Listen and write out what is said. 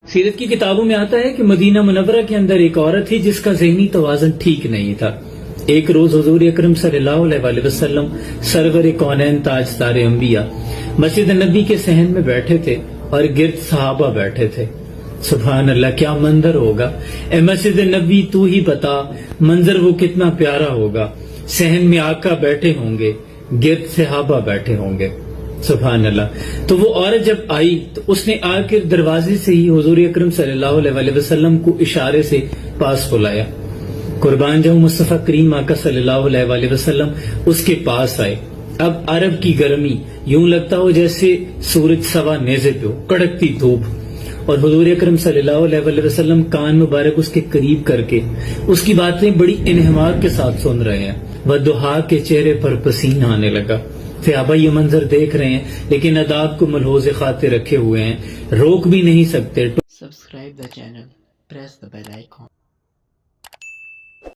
سیرت کی کتابوں میں آتا ہے کہ مدینہ منورہ کے اندر ایک عورت تھی جس کا ذہنی توازن ٹھیک نہیں تھا۔ ایک روز حضور اکرم صلی اللہ علیہ وسلم سرور کونین تاجدار انبیاء مسجد نبی کے صحن میں بیٹھے تھے اور گرد صحابہ بیٹھے تھے۔ سبحان اللہ، کیا منظر ہوگا! اے مسجد نبی تو ہی بتا منظر وہ کتنا پیارا ہوگا۔ صحن میں آقا بیٹھے ہوں گے، گرد صحابہ بیٹھے ہوں گے۔ سبحان اللہ۔ تو وہ عورت جب آئی تو اس نے آ کر دروازے سے ہی حضور اکرم صلی اللہ علیہ وسلم کو اشارے سے پاس بلایا۔ قربان جاؤں مصطفیٰ کریم آقا صلی اللہ علیہ وسلم اس کے پاس آئے۔ اب عرب کی گرمی، یوں لگتا ہو جیسے سورج سوا نیزے پہ ہو، کڑکتی دھوپ، اور حضور اکرم صلی اللہ علیہ وسلم کان مبارک اس کے قریب کر کے اس کی باتیں بڑی انہماک کے ساتھ سن رہے ہیں۔ وضحیٰ کے چہرے پر پسینہ آنے لگا۔ صحابہ یہ منظر دیکھ رہے ہیں لیکن آداب کو ملحوظ خاطر رکھے ہوئے ہیں، روک بھی نہیں سکتے۔ Subscribe the channel, press the bell icon.